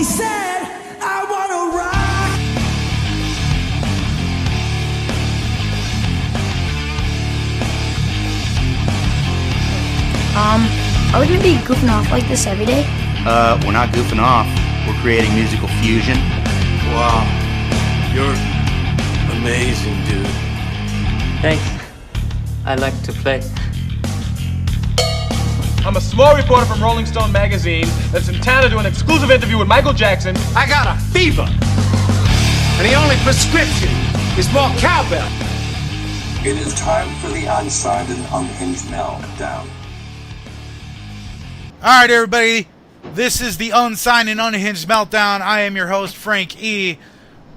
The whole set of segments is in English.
always said I wanna rock. Are we gonna be goofing off like this every day? We're not goofing off. We're creating musical fusion. Wow, you're amazing, dude. Thanks. I like to play. I'm a small reporter from Rolling Stone magazine that's in town to do an exclusive interview with Michael Jackson. I got a fever, and the only prescription is more cowbell. It is time for the Unsigned and Unhinged Meltdown. All right, everybody. This is the Unsigned and Unhinged Meltdown. I am your host, Frank E.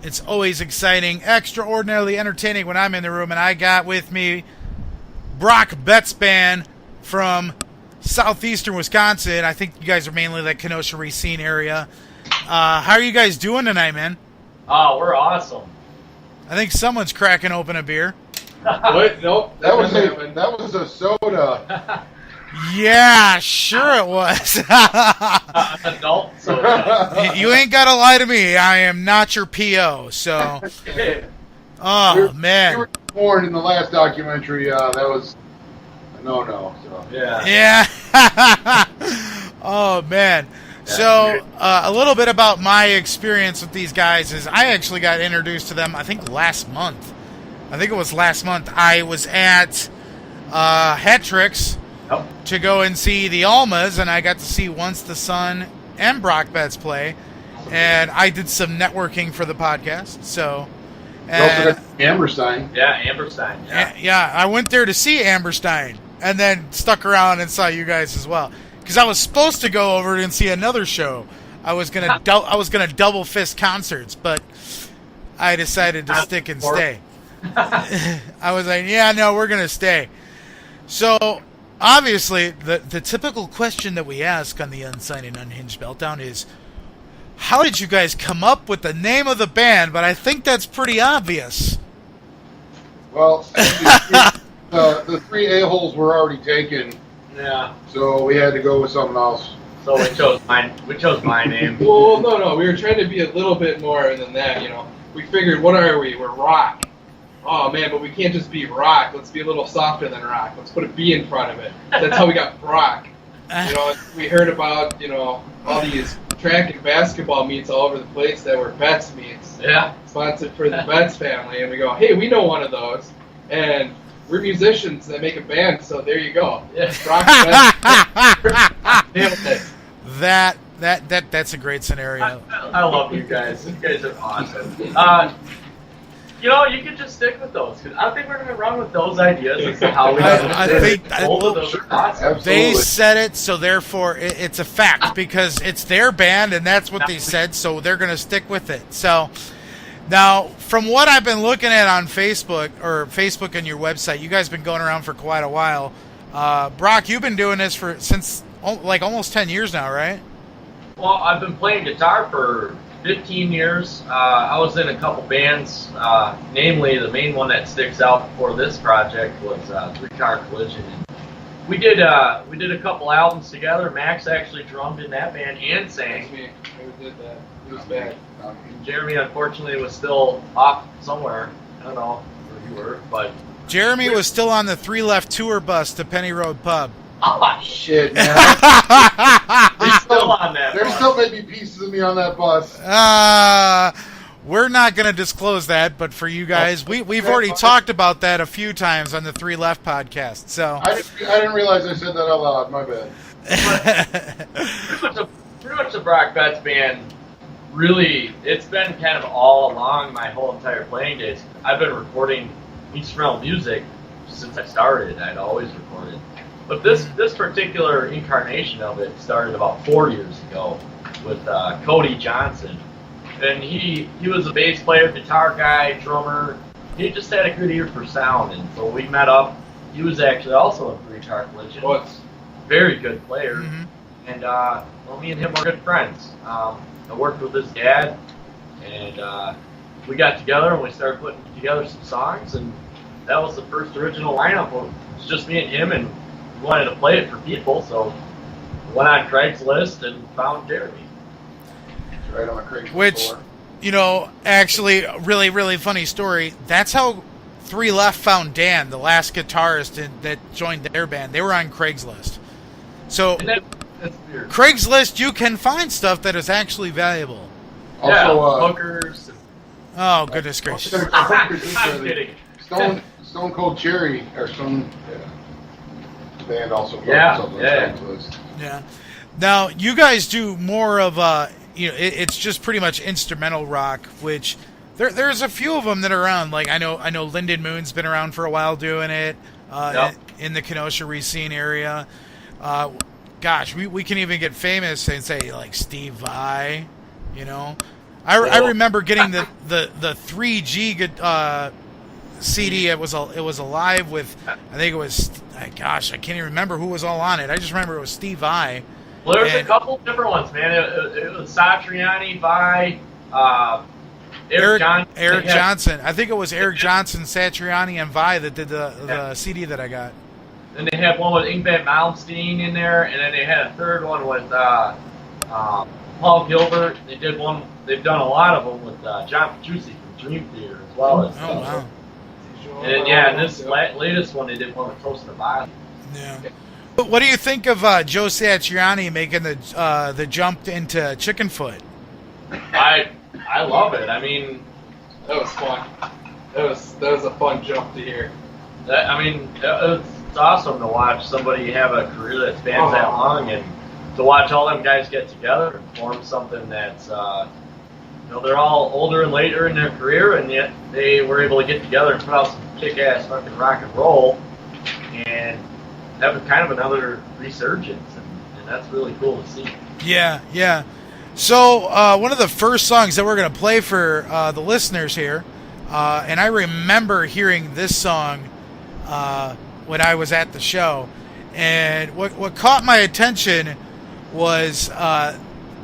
It's always exciting, extraordinarily entertaining when I'm in the room, and I got with me Betz band from southeastern Wisconsin. I think you guys are mainly like Kenosha Racine area. How are you guys doing tonight, man? Oh, we're awesome. I think someone's cracking open a beer. What? Nope. That was a soda. Yeah, sure it was. Adult soda. You ain't got to lie to me. I am not your PO, so... Oh, man. You were warned in the last documentary. That was a no-no. So. Yeah. Oh, man. So, a little bit about my experience with these guys is I actually got introduced to them, I think, last month. I was at Hat Tricks to go and see the Almas, and I got to see Once the Sun and Betz play, and I did some networking for the podcast, so... Amberstein. Yeah, Amberstein. Yeah, I went there to see Amberstein, and then stuck around and saw you guys as well. Because I was supposed to go over and see another show. I was gonna double fist concerts, but I decided to stick and stay. I was like, yeah, no, we're gonna stay. So obviously, the typical question that we ask on the Unsigned and Unhinged Meltdown is, how did you guys come up with the name of the band? But I think that's pretty obvious. Well, the three a-holes were already taken. Yeah. So we had to go with something else. So we chose my name. Well, no. We were trying to be a little bit more than that, you know. We figured, what are we? We're rock. Oh, man, but we can't just be rock. Let's be a little softer than rock. Let's put a B in front of it. That's how we got Brock. You know, we heard about, you know, all these track and basketball meets all over the place that were Betz meets. Yeah. Sponsored for the Betz family. And we go, hey, we know one of those. And we're musicians that make a band, so there you go. Yeah. That's a great scenario. I love you guys. You guys are awesome. You know, you could just stick with those. Cause I think we're going to run with those ideas. As to how we They said it, so therefore it's a fact because it's their band and that's what they said, so they're going to stick with it. So now, from what I've been looking at on Facebook and your website, you guys have been going around for quite a while. Brock, you've been doing this since like almost 10 years now, right? Well, I've been playing guitar for 15 years. I was in a couple bands, namely the main one that sticks out for this project was Three Car Collision. We did a couple albums together. Max actually drummed in that band and sang. That's me. We did that. It was bad. Jeremy, unfortunately, was still off somewhere. I don't know where you were, but... Jeremy was still on the 3 Left tour bus to Penny Road Pub. Oh, shit, man. He's still on that There bus. still may be pieces of me on that bus. We're not going to disclose that, but for you guys, we've already talked about that a few times on the 3 Left podcast. So I didn't realize I said that out loud. My bad. pretty much the Betz band, really, it's been kind of all along my whole entire playing days. I've been recording instrumental music since I started. I'd always recorded. But this particular incarnation of it started about 4 years ago with Cody Johnson. And he was a bass player, guitar guy, drummer. He just had a good ear for sound. And so we met up. He was actually also in Three Car Collision. Very good player. Mm-hmm. And well, me and him were good friends. I worked with his dad. And we got together and we started putting together some songs. And that was the first original lineup. It was just me and him, and we wanted to play it for people, so went on Craigslist and found Jeremy. right on the Craigslist Which, floor. you know, actually, really, really funny story. That's how Three Left found Dan, the last guitarist that joined their band. They were on Craigslist. So, That's weird. Craigslist, you can find stuff that is actually valuable. Also, hookers. Oh, goodness gracious. I'm kidding. Stone Cold Cherry, or Stone, band also put Yeah, something yeah. on Craigslist. Yeah. Now, you guys do more of it's just pretty much instrumental rock, which there's a few of them that are around. Like I know Lyndon Moon's been around for a while doing it in the Kenosha Racine area. Gosh, we can even get famous and say like Steve Vai, you know. I remember getting the 3G CD. It was a live with, I think it was, gosh, I can't even remember who was all on it. I just remember it was Steve Vai. Well, there's a couple different ones, man. It was Satriani, Vai, Eric Johnson. Eric Johnson. I think it was Eric Johnson, Satriani, and Vai that did the CD that I got. Then they had one with Ingvar Malmsteen in there, and then they had a third one with Paul Gilbert. They've done a lot of them with John Petrucci from Dream Theater as well. Oh, wow. And then, and this latest one, they did one with Toast of Violet. Yeah. But what do you think of Joe Satriani making the jump into Chickenfoot? I love it. I mean, That was fun. That was a fun jump to hear. It's awesome to watch somebody have a career that spans that long, and to watch all them guys get together and form something that's, they're all older and later in their career, and yet they were able to get together and put out some kick-ass fucking rock and roll, and have kind of another resurgence, and that's really cool to see. Yeah, yeah. So one of the first songs that we're going to play for the listeners here, and I remember hearing this song when I was at the show, and what caught my attention was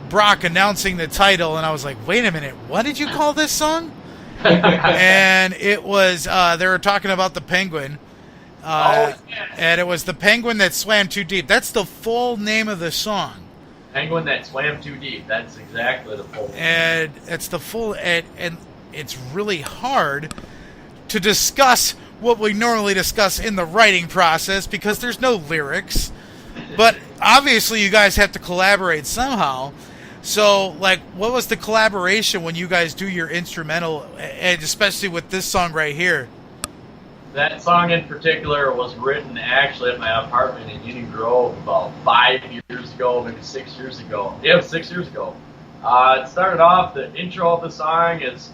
Brock announcing the title, and I was like, wait a minute, what did you call this song? And it was, they were talking about the penguin. And it was the penguin that swam too deep. That's the full name of the song. Penguin that swam too deep. That's exactly the full name. And it's the full, and it's really hard to discuss what we normally discuss in the writing process because there's no lyrics. But obviously you guys have to collaborate somehow. So, like, what was the collaboration when you guys do your instrumental, and especially with this song right here? That song in particular was written actually at my apartment in Union Grove about 5 years ago, maybe 6 years ago. Yeah, it was 6 years ago. It started off, the intro of the song is,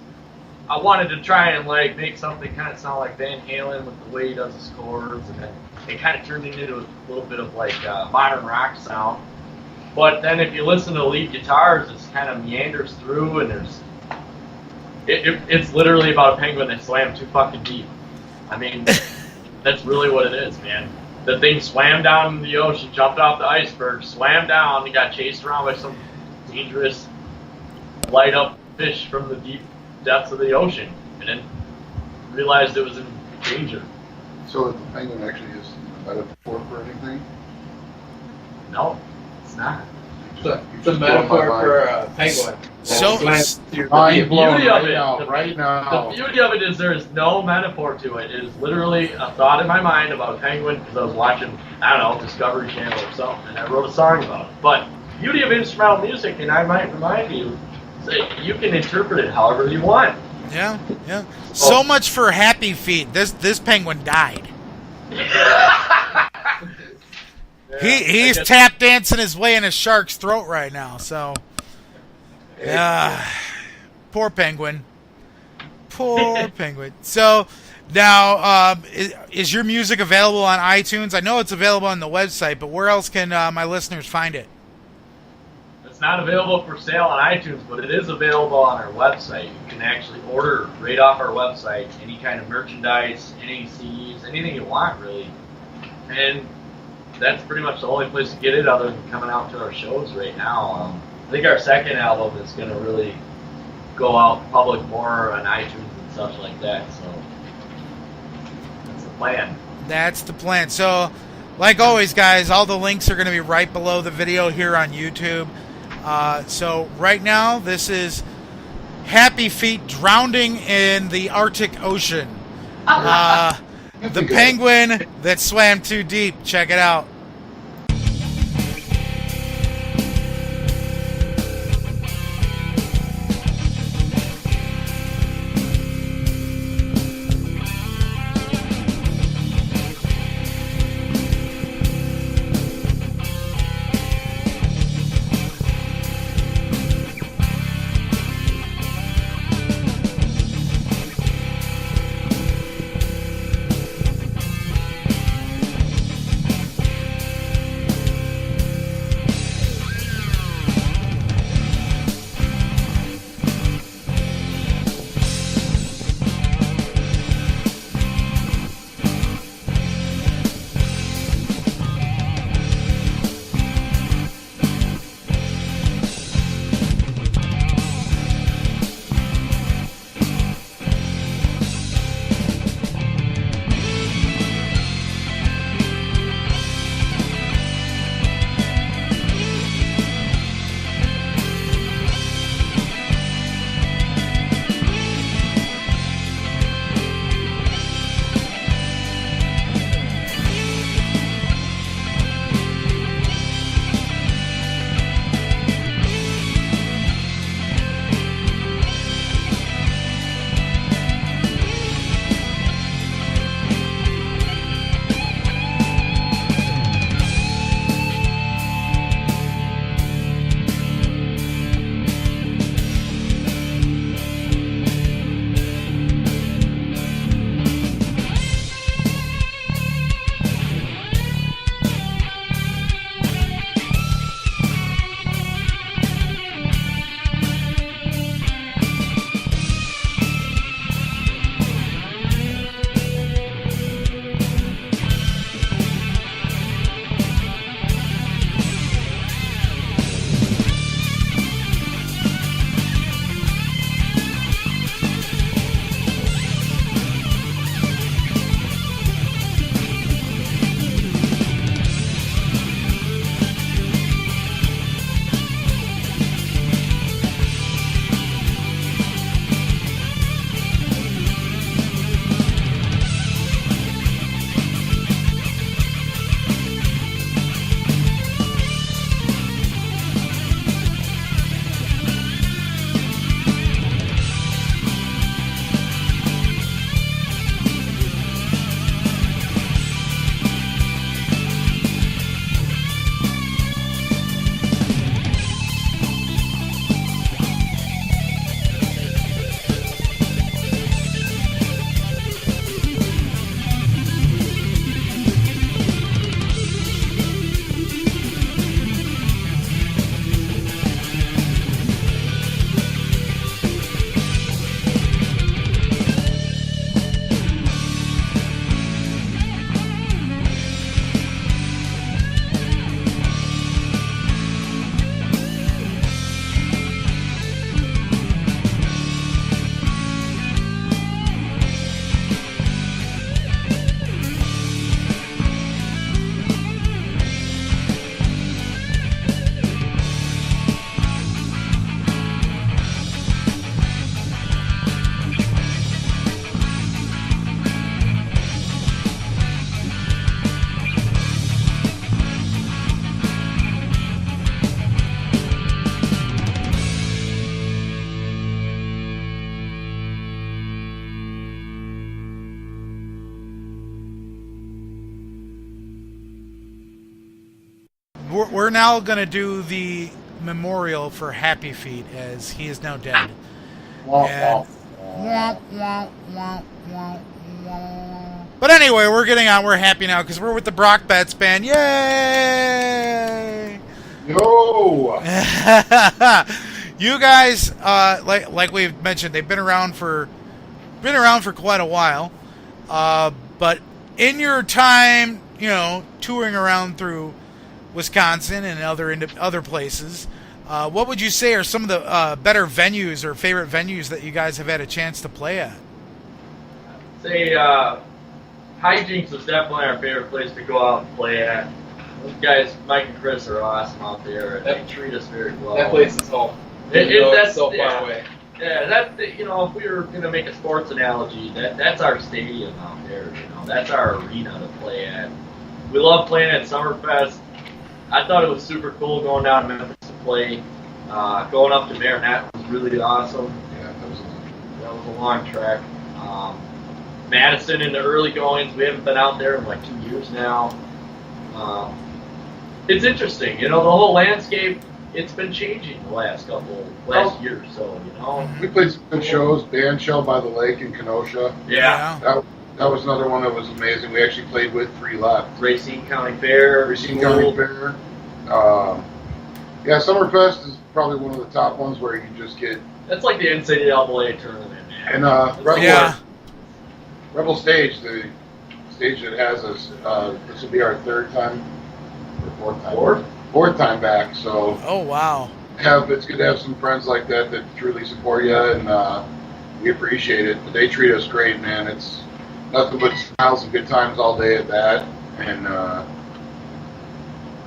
I wanted to try and like make something kind of sound like Van Halen with the way he does his chords, and then it kind of turned into a little bit of like modern rock sound. But then if you listen to the lead guitars, it kind of meanders through, and it's literally about a penguin that swam too fucking deep. I mean, that's really what it is, man. The thing swam down in the ocean, jumped off the iceberg, swam down, and got chased around by some dangerous, light-up fish from the deep depths of the ocean, and then realized it was in danger. So the penguin actually is a metaphor for anything? No, it's not. It's a metaphor for a penguin. So, Mind blown beauty of right now. The beauty of it is there is no metaphor to it. It is literally a thought in my mind about a penguin because I was watching, I don't know, Discovery Channel or something, and I wrote a song about it. But beauty of instrumental music, and I might remind you, that you can interpret it however you want. Yeah, yeah. So much for Happy Feet. This penguin died. He's tap dancing his way in a shark's throat right now. So, poor penguin. Poor penguin. So now, is your music available on iTunes? I know it's available on the website, but where else can my listeners find it? It's not available for sale on iTunes, but it is available on our website. You can actually order right off our website any kind of merchandise, any CDs, anything you want, really. And that's pretty much the only place to get it other than coming out to our shows right now. I think our second album is going to really go out public more on iTunes and stuff like that. So that's the plan. That's the plan. So, like always, guys, all the links are going to be right below the video here on YouTube. So right now, this is Happy Feet drowning in the Arctic Ocean. The penguin that swam too deep. Check it out. We're now going to do the memorial for Happy Feet, as he is now dead. And, but anyway, we're getting on. We're happy now because we're with the Brock Betz band. Yay! Yo! You guys, like we've mentioned, they've been around for quite a while. But in your time, touring around through Wisconsin and other places, what would you say are some of the better venues or favorite venues that you guys have had a chance to play at? Say Hijinks was definitely our favorite place to go out and play at. Those guys, Mike and Chris, are awesome out there. They treat us very well. That place is home. That's so far away. Yeah, if we were gonna make a sports analogy, that's our stadium out there. That's our arena to play at. We love playing at Summerfest. I thought it was super cool going down to Memphis to play. Going up to Marinette was really awesome. Yeah, that was a long trek. Madison in the early goings, we haven't been out there in like 2 years now. It's interesting, the whole landscape. It's been changing the last year or so, We played some good shows. Band Shell by the Lake in Kenosha. Yeah. That was another one that was amazing. We actually played with 3 Left. Racine County Fair. County Fair. Summerfest is probably one of the top ones where you just get. That's like the NCAA tournament, man. And Rebel Stage, the stage that has us. This will be our 3rd time or 4th time. Fourth time back. So. Oh wow. It's good to have some friends like that truly support you, and we appreciate it. But they treat us great, man. It's nothing but smiles and good times all day at that, and I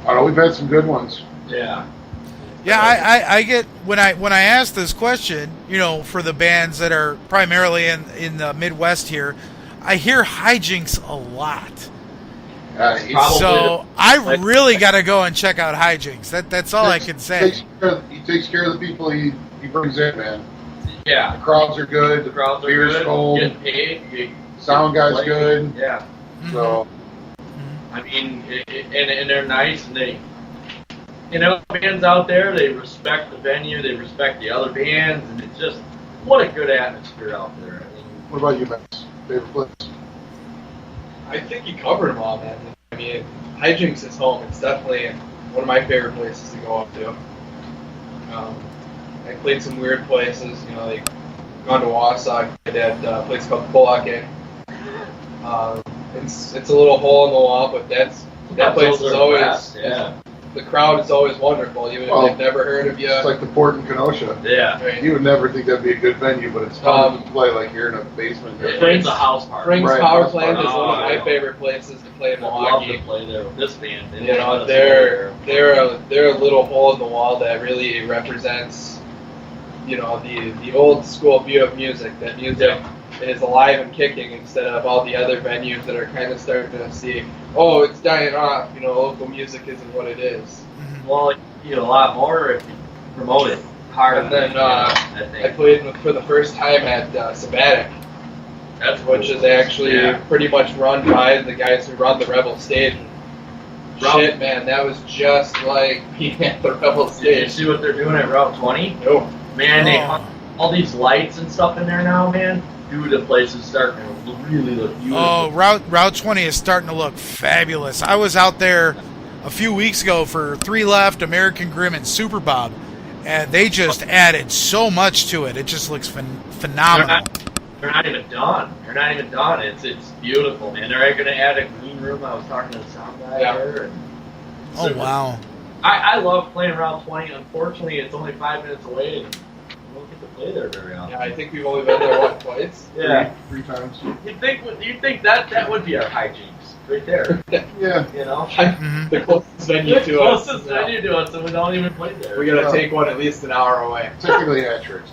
don't know, we've had some good ones. Yeah. Yeah, I get when I ask this question, for the bands that are primarily in the Midwest here, I hear Hijinks a lot. So I really got to go and check out Hijinks. That's all I can say. He takes care of the people he brings in, man. Yeah. The crowds are good. The crowds are beer's good. cold. Getting paid. Sound guy's good. Yeah. So. I mean, and they're nice, and they, bands out there, they respect the venue, they respect the other bands, and it's just, what a good atmosphere out there. What about you, Betz? Favorite place? I think you covered them all, man. I mean, Hijinks is home. It's definitely one of my favorite places to go up to. I played some weird places, like gone to Wausau. I did a place called Pulake. It's a little hole in the wall, but that place is always the crowd is always wonderful, even if they've never heard of you. It's like the Port in Kenosha. Yeah. Right. You would never think that'd be a good venue, but it's fun to play like you're in a basement. It's a house party. Frank's Power Plant is one of my favorite places to play in Milwaukee. I love to play there with this band. They're a little hole in the wall that really represents, the old school view of music. That music is alive and kicking instead of all the other venues that are kind of starting to see, it's dying off. Local music isn't what it is. Well, you get a lot more if you promote it hard. And then I played for the first time at Sabbatic, which is actually pretty much run by the guys who run the Rebel Stage. Shit, man, that was just like being at the Rebel Stage. Did you see what they're doing at Route 20? No. Man, they hung all these lights and stuff in there now, man. Dude, the place is starting to really look beautiful. Oh, Route 20 is starting to look fabulous. I was out there a few weeks ago for 3 Left, American Grim, and Super Bob, and they just added so much to it. It just looks phenomenal. They're not even done. It's beautiful, man. They're going to add a green room. I was talking to the sound guy there. Oh, wow. I love playing Route 20. Unfortunately, it's only 5 minutes away. And we don't get to play there very often. Yeah, I think we've only been there, twice? Yeah. Three times. You'd think that would be our Hijinks right there. Yeah. The closest venue to us. The closest venue to us, and we don't even play there. We got to take one at least an hour away. Technically Hat-Tricks.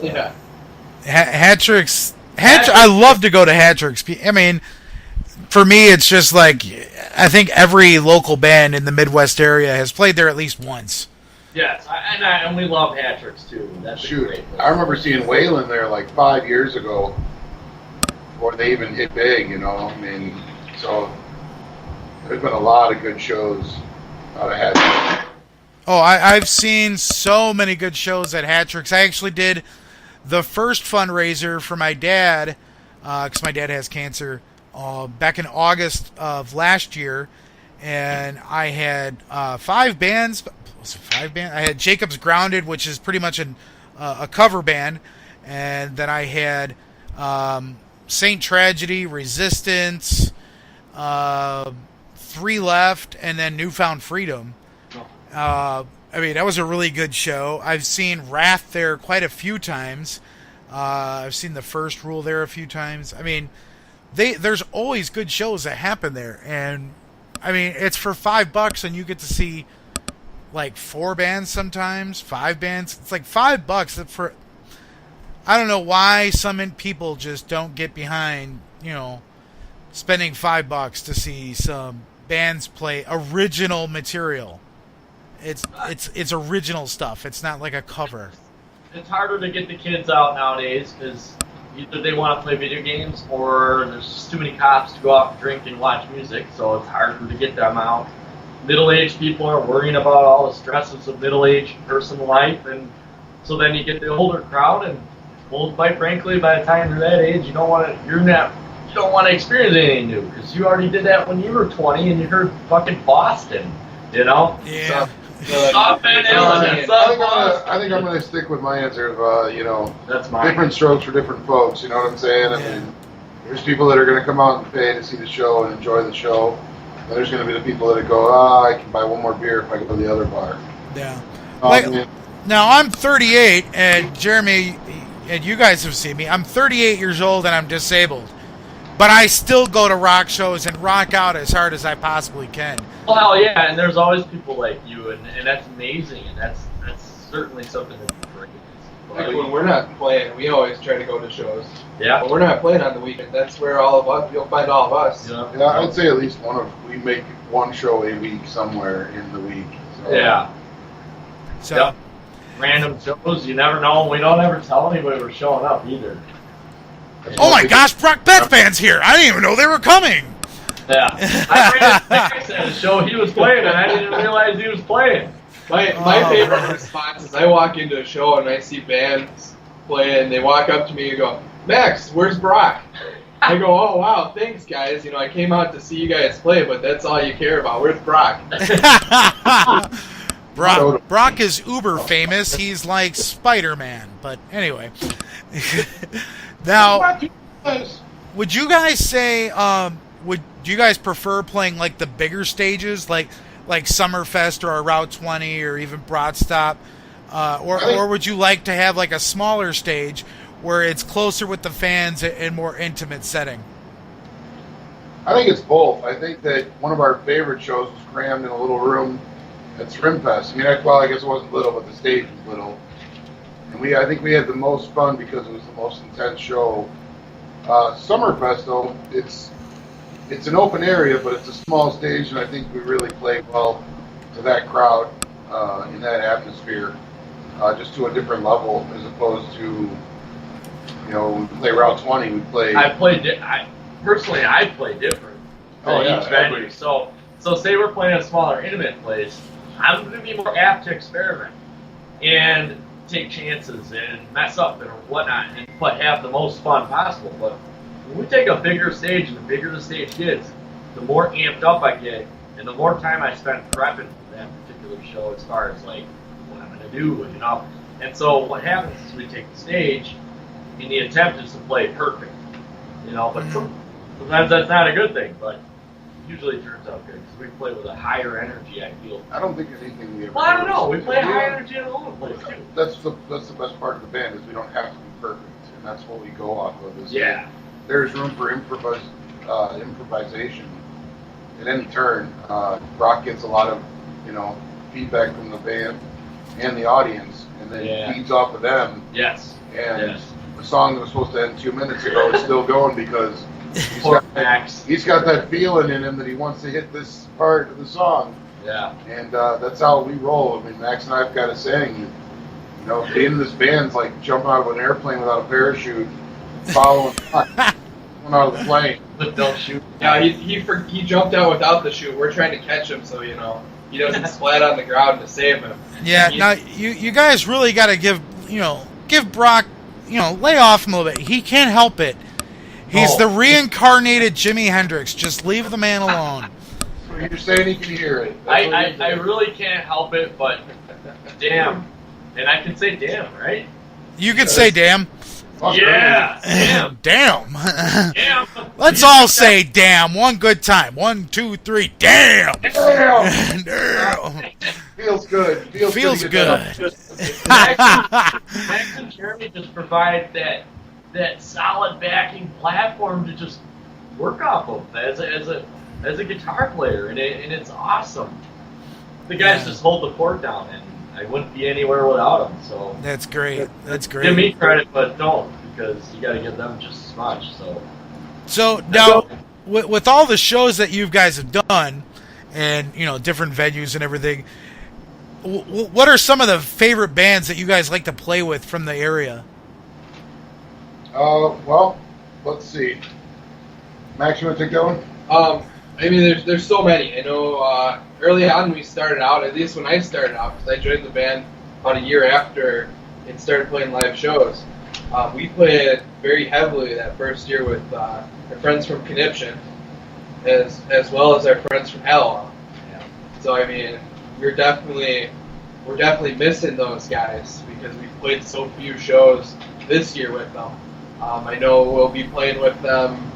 Yeah. Hat-Tricks. I love to go to Hat-Tricks. I mean, for me, it's just like, I think every local band in the Midwest area has played there at least once. Yes, and we love Hat-Tricks too. That's a great place. I remember seeing Waylon there like 5 years ago, before they even hit big, I mean, so there's been a lot of good shows out of Hat-Tricks. Oh, I've seen so many good shows at Hat-Tricks. I actually did the first fundraiser for my dad, because my dad has cancer, back in August of last year, and I had 5 bands. Was it 5 bands? I had Jacob's Grounded, which is pretty much a cover band, and then I had Saint Tragedy, Resistance, 3 Left, and then Newfound Freedom. I mean, that was a really good show. I've seen Wrath there quite a few times. I've seen The First Rule there a few times. I mean, there's always good shows that happen there, and I mean, it's for $5 and you get to see like 4 bands sometimes, 5 bands. It's like $5 for. I don't know why some people just don't get behind, spending $5 to see some bands play original material. It's original stuff. It's not like a cover. It's harder to get the kids out nowadays because either they want to play video games or there's just too many cops to go out and drink and watch music, so it's harder to get them out. Middle-aged people are worrying about all the stresses of middle-aged person life, and so then you get the older crowd, and well, quite frankly, by the time you're that age, you don't want to experience anything new because you already did that when you were 20 and you heard fucking Boston, Yeah. I think I'm gonna stick with my answer of that's mine. Different strokes for different folks. You know what I'm saying? I mean, there's people that are gonna come out and pay to see the show and enjoy the show. And there's gonna be the people that go, I can buy one more beer if I go to the other bar. Yeah. Now I'm 38, and Jeremy, and you guys have seen me. I'm 38 years old and I'm disabled, but I still go to rock shows and rock out as hard as I possibly can. Well, yeah, and there's always people like you, and that's amazing, and that's certainly something that's great. Like when we're not playing, we always try to go to shows. Yeah. When we're not playing on the weekend, that's where you'll find all of us. Yeah, I'd say at least we make one show a week somewhere in the week. So. Yeah. So. Yep. Random shows, you never know. We don't ever tell anybody we're showing up either. Oh my gosh, Brock Betz band's here! I didn't even know they were coming. Yeah, I ran at a show he was playing, and I didn't realize he was playing. My favorite response is I walk into a show and I see bands playing. They walk up to me and go, "Max, where's Brock?" I go, "Oh wow, thanks guys. I came out to see you guys play, but that's all you care about. Where's Brock?" Brock is uber famous. He's like Spider-Man. But anyway, now, would you guys say? Do you guys prefer playing like the bigger stages, like Summerfest or a Route 20 or even Broadstop, or would you like to have like a smaller stage where it's closer with the fans and more intimate setting? I think it's both. I think that one of our favorite shows was crammed in a little room at Rimfest. I guess it wasn't little, but the stage was little. And I think we had the most fun because it was the most intense show. Summerfest, though, it's an open area, but it's a small stage, and I think we really played well to that crowd in that atmosphere, just to a different level as opposed to, when we play Route 20, we play. Personally, I play different than each venue. So say we're playing a smaller, intimate place, I'm going to be more apt to experiment and take chances and mess up and whatnot, but have the most fun possible. But when we take a bigger stage, and the bigger the stage gets, the more amped up I get, and the more time I spend prepping for that particular show as far as like what I'm going to do, And so what happens is we take the stage, and the attempt is to play perfect, But sometimes that's not a good thing, but usually it turns out good because we play with a higher energy. I feel. I don't think anything we ever. Well, I don't know. We play high energy in all the place too. That's the best part of the band is we don't have to be perfect, and that's what we go off of. There's room for improvisation at any turn. Brock gets a lot of feedback from the band and the audience, and then feeds off of them. Yes. And the song that was supposed to end 2 minutes ago is still going because he's got that feeling in him that he wants to hit this part of the song. Yeah. And that's how we roll. I mean, Max and I have got a saying, being in this band's like jumping out of an airplane without a parachute, following going out of the plane. But don't shoot. Yeah, he jumped out without the chute. We're trying to catch him so, he doesn't splat on the ground to save him. Yeah, now you guys really got to give Brock, lay off him a little bit. He can't help it. He's the reincarnated Jimi Hendrix. Just leave the man alone. You're saying he can hear it. I really can't help it, but damn. And I can say damn, right? You can say damn. Yeah. Damn. Damn. Let's all say damn one good time. 1, 2, 3. Damn. Damn. Feels good. Feels good. Max and Jeremy just provide that solid backing platform to just work off of as a as a guitar player, and it's awesome. The guys just hold the fort down, and I wouldn't be anywhere without them. So that's great. That's great. Give me credit, but don't, because you got to give them just as much. So now, with all the shows that you guys have done, and different venues and everything, what are some of the favorite bands that you guys like to play with from the area? Well, let's see. Max, you want to take that one? I mean, there's so many. I know early on we started out, at least when I started out, because I joined the band about a year after it started playing live shows. We played very heavily that first year with our friends from Conniption, as well as our friends from Alabama. Yeah. So I mean, we're definitely missing those guys because we played so few shows this year with them. I know we'll be playing with them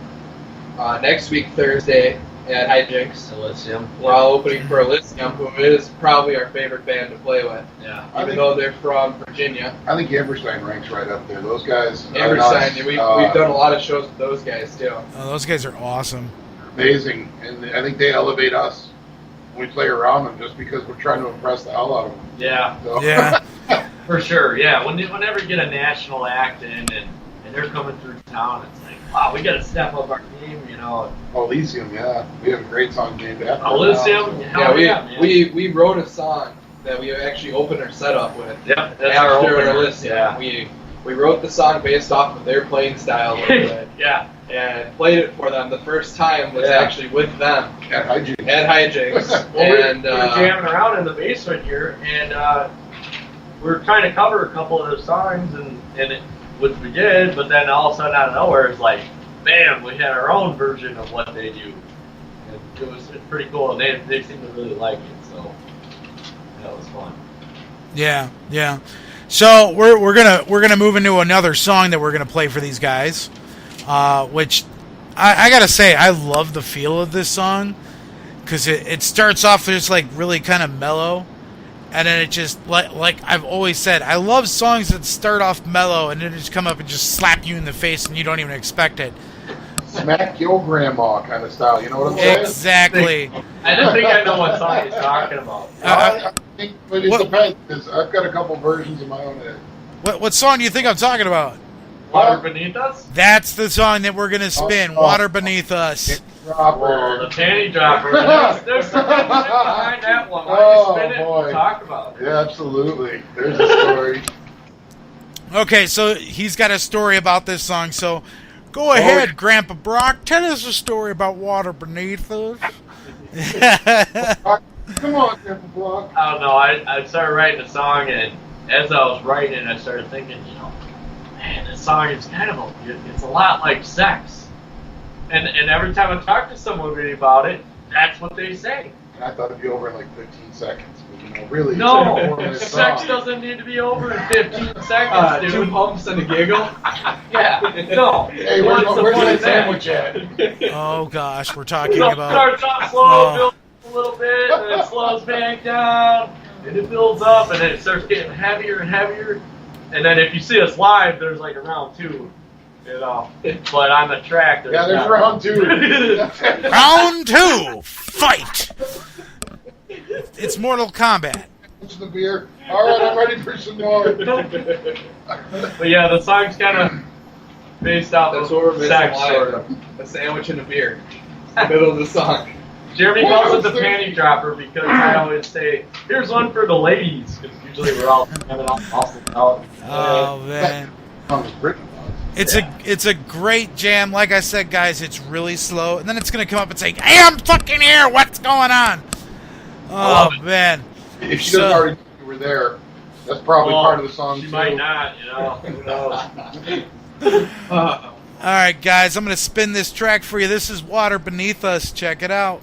next week Thursday at Hijinks. Elysium. While opening for Elysium, who is probably our favorite band to play with. Yeah. Even though they're from Virginia. I think Amberstein ranks right up there. Those guys. Amberstein. We've done a lot of shows with those guys too. Oh, those guys are awesome. Amazing, and I think they elevate us when we play around them just because we're trying to impress the hell out of them. Yeah. So. Yeah. For sure. Yeah. Whenever you get a national act in and they're coming through town, it's like, wow, we got to step up our game, Elysium, yeah. We have a great song named after Elysium, we wrote a song that we actually opened our set up with. Yep, that's our opener. Elysium. Yeah. We wrote the song based off of their playing style a little bit. Yeah. And played it for them. The first time was actually with them. At Hijinks. And we were jamming around in the basement here, and we were trying to cover a couple of their songs, which we did, but then all of a sudden out of nowhere, it's like, bam, we had our own version of what they do. And it was pretty cool, and they seemed to really like it, so that was fun. Yeah. So we're gonna move into another song that we're gonna play for these guys, which I gotta say I love the feel of this song because it starts off just like really kind of mellow. And then it just, like I've always said, I love songs that start off mellow and then just come up and just slap you in the face and you don't even expect it. Smack your grandma kind of style, you know what I'm saying? Exactly. I don't think I know what song he's talking about. I think it depends, because I've got a couple versions in my own head. What song do you think I'm talking about? Water Beneath Us? That's the song that we're going to spin, Water Beneath Us. Dropper. The panty dropper. There's some good shit behind that one. Why don't you spin it and talk about it? Yeah, absolutely. There's a story. Okay, so he's got a story about this song, so go ahead, Grandpa Brock. Tell us a story about Water Beneath Us. Come on, Grandpa Brock. I don't know. I started writing a song, and as I was writing it, I started thinking, man, this song is it's a lot like sex. And every time I talk to somebody about it, that's what they say. And I thought it'd be over in like 15 seconds, but really. No, sex doesn't need to be over in 15 seconds, dude. 2 pumps and a giggle? Yeah, no. Hey, where's that sandwich at? Oh gosh, we're talking It about. starts off slow, builds a little bit, and then it slows back down, and it builds up, and then it starts getting heavier and heavier. And then if you see us live, there's like a round 2. But on the track, there's round 2. Round 2, fight! It's Mortal Kombat. What's the beer? All right, I'm ready for some more. But yeah, the song's kind of based off That's what we're of missing sex, live. sort of. A sandwich and a beer. In the middle of the song. Jeremy calls it the panty dropper because I always say, here's one for the ladies, because usually we're all having all muscled out. Oh man. It's a great jam. Like I said, guys, it's really slow, and then it's gonna come up and say, "Hey, I'm fucking here. What's going on?" Oh man! If she doesn't already know you were there, that's probably part of the song she too. might not, Who knows? All right, guys, I'm gonna spin this track for you. This is Water Beneath Us. Check it out.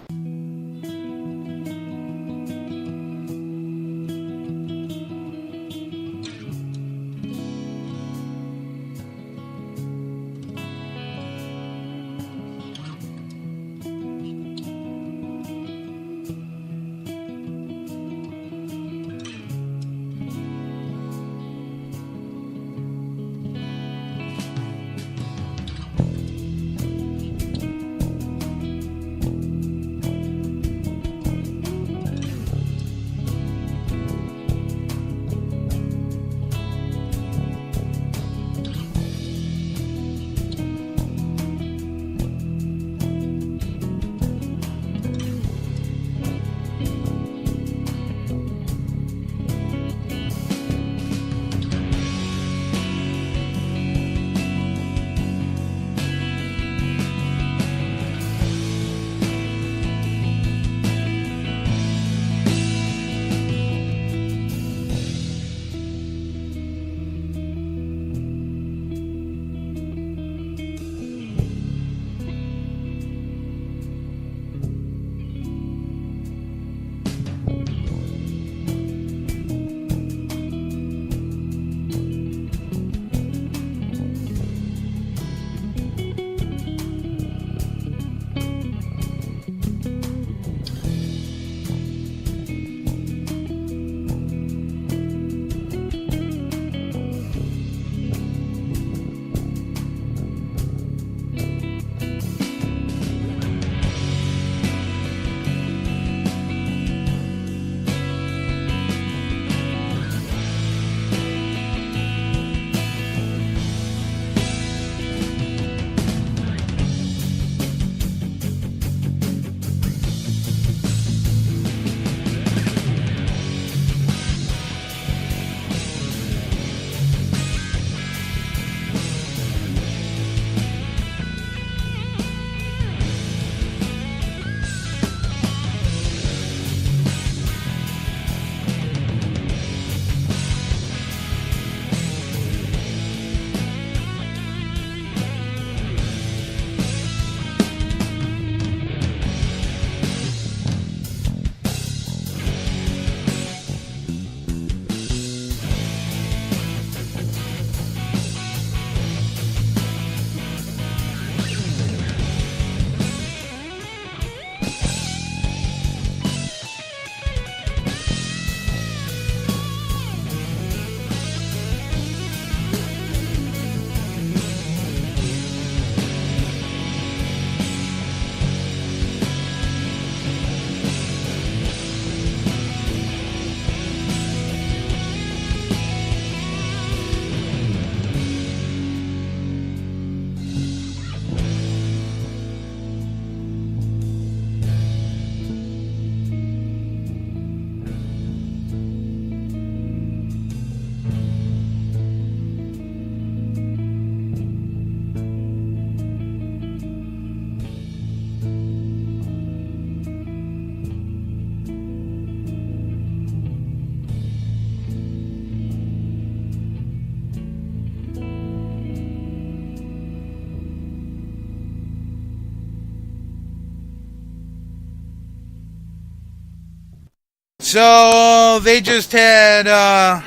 So they just had a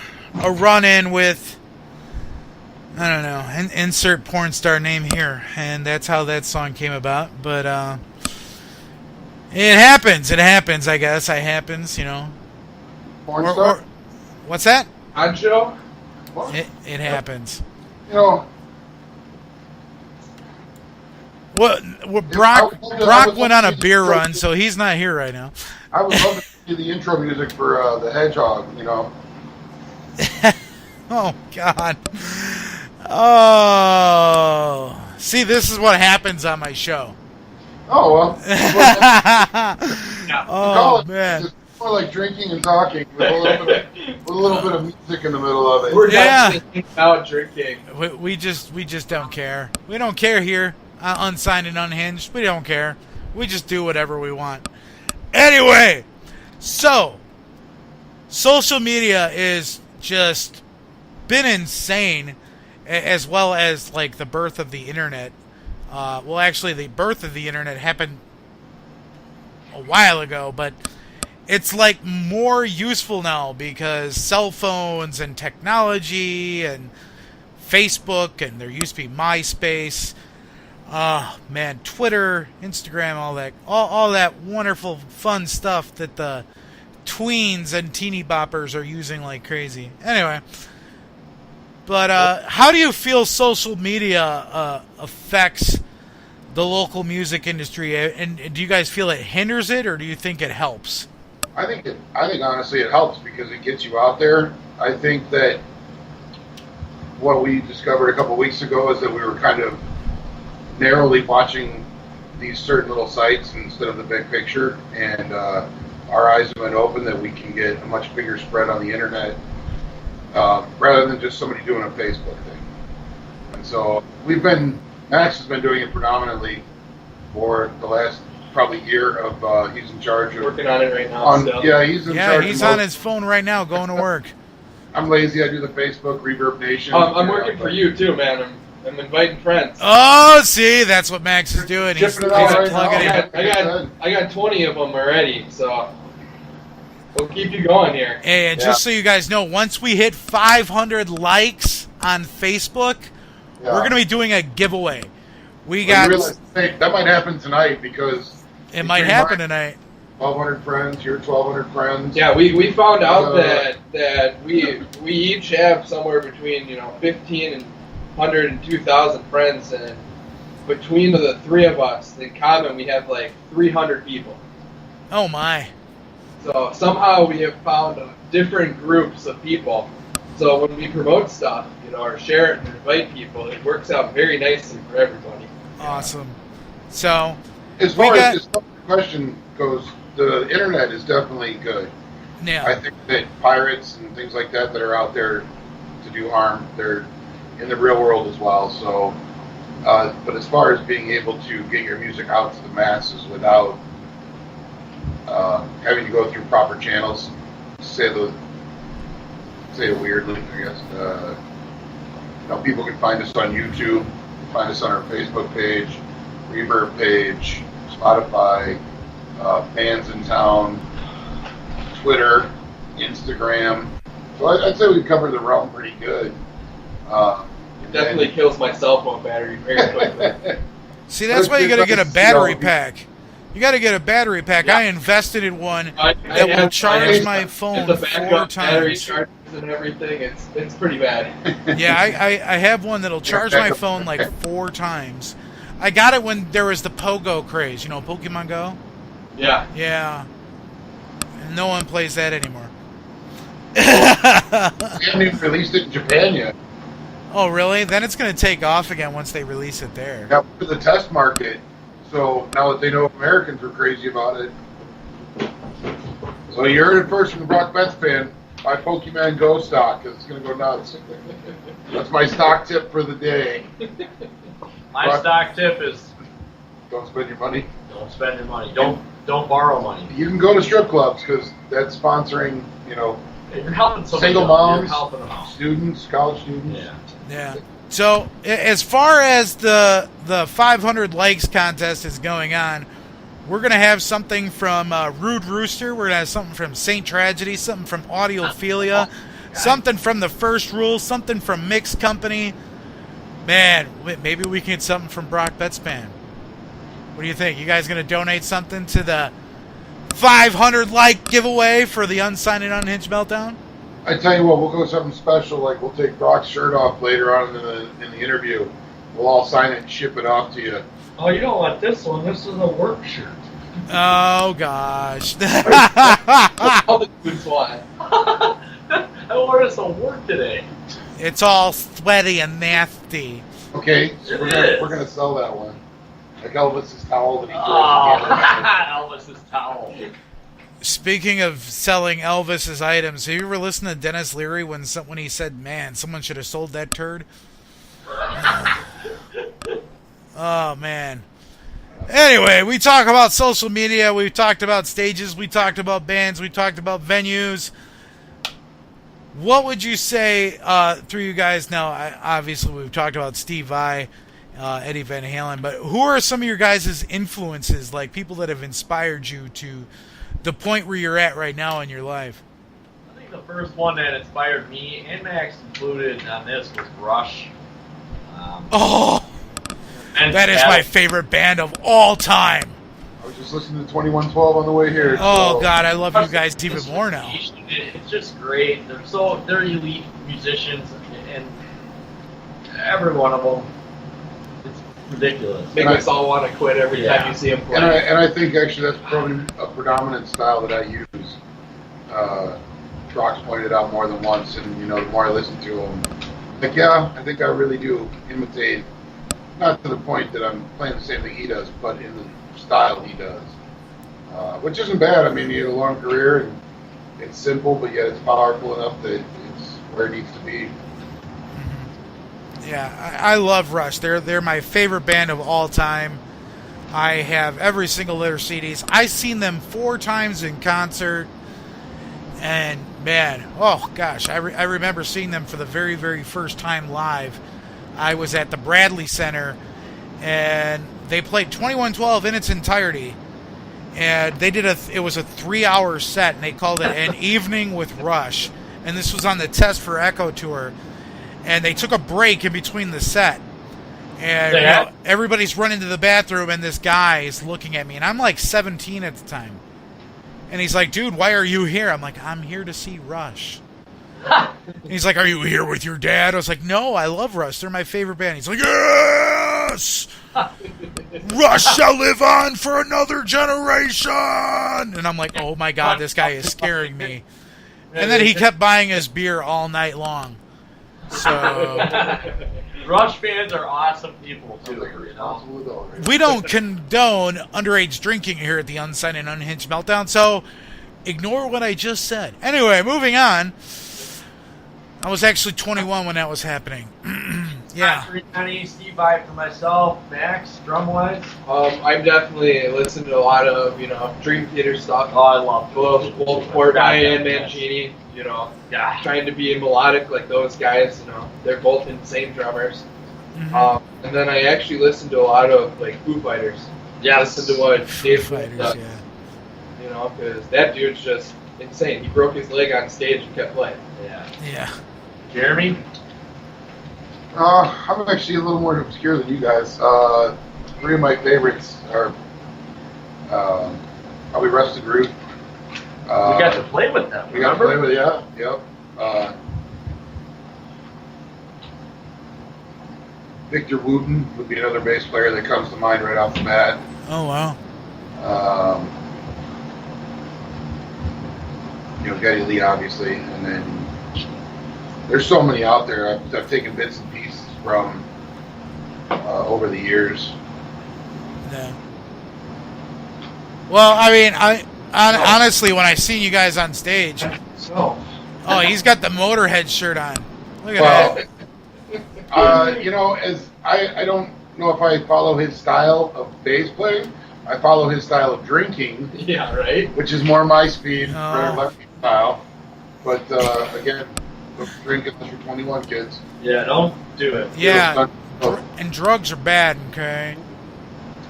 run-in with, I don't know, insert porn star name here, and that's how that song came about. But it happens. It happens, I guess. It happens, you know. Porn star? What's that? Ancho? It happens. You know, What Brock went on a beer run, so he's not here right now. I would love to see the intro music for the Hedgehog, you know. Oh, God. Oh. See, this is what happens on my show. Oh, well. Oh, man. It's more like drinking and talking with a little bit of music in the middle of it. We're not thinking about drinking. We just don't care. We don't care here. Unsigned and Unhinged. We don't care. We just do whatever we want. Anyway, so social media is just been insane, as well as like the birth of the internet. Well, actually, the birth of the internet happened a while ago, but it's like more useful now because cell phones and technology and Facebook, and there used to be MySpace. Man, Twitter, Instagram, all that wonderful, fun stuff that the tweens and teeny boppers are using like crazy. Anyway, but how do you feel social media affects the local music industry, and do you guys feel it hinders it, or do you think it helps? I think honestly it helps because it gets you out there. I think that what we discovered a couple weeks ago is that we were kind of narrowly watching these certain little sites instead of the big picture, and our eyes have been open that we can get a much bigger spread on the internet rather than just somebody doing a Facebook thing. And so Max has been doing it predominantly for the last probably year of he's in charge of working on it right now. Yeah, he's in charge. He's on his phone right now going to work. I'm lazy. I do the Facebook Reverb Nation. I'm working for you too, man. I'm inviting friends. Oh, see, that's what Max is doing. He's plugging in. I got 20 of them already, so we'll keep you going here. Hey, and just so you guys know, once we hit 500 likes on Facebook, we're going to be doing a giveaway. That might happen tonight because it might happen tonight. 1,200 friends, your 1,200 friends. Yeah, we found out that we each have somewhere between 15 and 100 and 2,000 friends, and between the three of us in common, we have like 300 people. Oh my! So somehow we have found different groups of people. So when we promote stuff, or share it and invite people, it works out very nicely for everybody. Awesome. So as far as the question goes, the internet is definitely good. Yeah. I think that pirates and things like that are out there to do harm, they're in the real world as well. So, but as far as being able to get your music out to the masses without having to go through proper channels, say it weirdly, I guess. People can find us on YouTube, find us on our Facebook page, Reverb page, Spotify, Bands in Town, Twitter, Instagram. So I'd say we've covered the realm pretty good. It definitely kills my cell phone battery very quickly. See, that's why you got to get a battery pack. You got to get a battery pack. Yeah. I invested in one that will charge my phone 4 times. Battery chargers and everything. It's pretty bad. Yeah, I have one that'll charge my phone like 4 times. I got it when there was the Pogo craze. Pokemon Go? Yeah. Yeah. And no one plays that anymore. They haven't even released it in Japan yet. Oh, really? Then it's going to take off again once they release it there. Yeah, for the test market. So now that they know Americans are crazy about it. So you heard it first from the Brock Betz fan. Buy Pokemon Go stock because it's going to go nuts. That's my stock tip for the day. My stock tip is don't spend your money. Don't spend your money. Don't borrow money. You can go to strip clubs because that's sponsoring, you're helping somebody. Single moms, you're helping them out. Students, college students. Yeah. So as far as the 500 likes contest is going on, We're going to have something from Rude Rooster. We're going to have something from Saint Tragedy, something from Audiophilia, something from The First Rule, something from Mixed Company. Man, maybe we can get something from Brock Betz Band. What do you think? You guys going to donate something to the 500 like giveaway for the Unsigned and Unhinged Meltdown? I tell you what, we'll go something special. Like we'll take Brock's shirt off later on in the interview. We'll all sign it and ship it off to you. Oh, you don't want this one. This is a work shirt. Oh gosh. All the dudes want. I wore this to work today. It's all sweaty and nasty. Okay, so we're gonna sell that one. Like Elvis's towel that he throws Elvis's towel. Speaking of selling Elvis's items, have you ever listened to Dennis Leary when he said, "Man, someone should have sold that turd"? Oh man. Anyway, we talk about social media, we talked about stages, we talked about bands, we talked about venues. What would you say through you guys now? Obviously, we've talked about Steve Vai, Eddie Van Halen, but who are some of your guys' influences, like people that have inspired you to the point where you're at right now in your life? I think the first one that inspired me, and Max included on this, was Rush. That is my favorite band of all time. I was just listening to 2112 on the way here. Oh God, I love you guys even more now. It's just great. They're elite musicians, and every one of them, it's ridiculous. Make us all want to quit every time you see them play. And I think actually that's probably a predominant style that I use. Brock's pointed out more than once, and the more I listen to him, like I think I really do imitate. Not to the point that I'm playing the same thing he does, but in the style he does, which isn't bad. I mean, he had a long career, and it's simple, but yet it's powerful enough that it's where it needs to be. Yeah, I love Rush. They're my favorite band of all time. I have every single of their CDs. I've seen them 4 times in concert, and man, oh gosh, I remember seeing them for the very, very first time live. I was at the Bradley Center, and they played 2112 in its entirety, and it was a 3-hour set, and they called it An Evening with Rush, and this was on the Test for Echo tour, and they took a break in between the set, and everybody's running to the bathroom, and this guy is looking at me, and I'm like 17 at the time, and he's like, "Dude, why are you here?" I'm like, "I'm here to see Rush." And he's like, "Are you here with your dad?" I was like, "No, I love Rush. They're my favorite band." He's like, "Yes! Rush shall live on for another generation!" And I'm like, "Oh my God, this guy is scaring me." And then he kept buying us beer all night long. So Rush fans are awesome people too. We don't condone underage drinking here at the Unsigned and Unhinged Meltdown, so ignore what I just said. Anyway, moving on. I was actually 21 when that was happening. Yeah. Steve Vai for myself. Max, drum-wise? I've definitely listened to a lot of, Dream Theater stuff. Oh, I love both Portnoy and Mancini, trying to be melodic like those guys, they're both insane drummers. Mm-hmm. And then I actually listened to a lot of, Foo Fighters. Yeah. Listen to what Dave Fighters, does. Yeah. Because that dude's just insane. He broke his leg on stage and kept playing. Yeah. Jeremy? I'm actually a little more obscure than you guys. 3 of my favorites are probably Rusted Root. We got to play with them. We got to play with, yep. Victor Wooten would be another bass player that comes to mind right off the bat. Oh, wow. Geddy Lee, obviously, and then there's so many out there. I've taken bits and pieces from over the years. Yeah. Well, I mean, honestly, when I seen you guys on stage, oh, he's got the Motorhead shirt on. Look at that. As I don't know if I follow his style of bass playing. I follow his style of drinking. Yeah, right. Which is more my speed, lefty style. But again, drinking unless you're 21, kids. Yeah, don't do it. Yeah, and drugs are bad. Okay.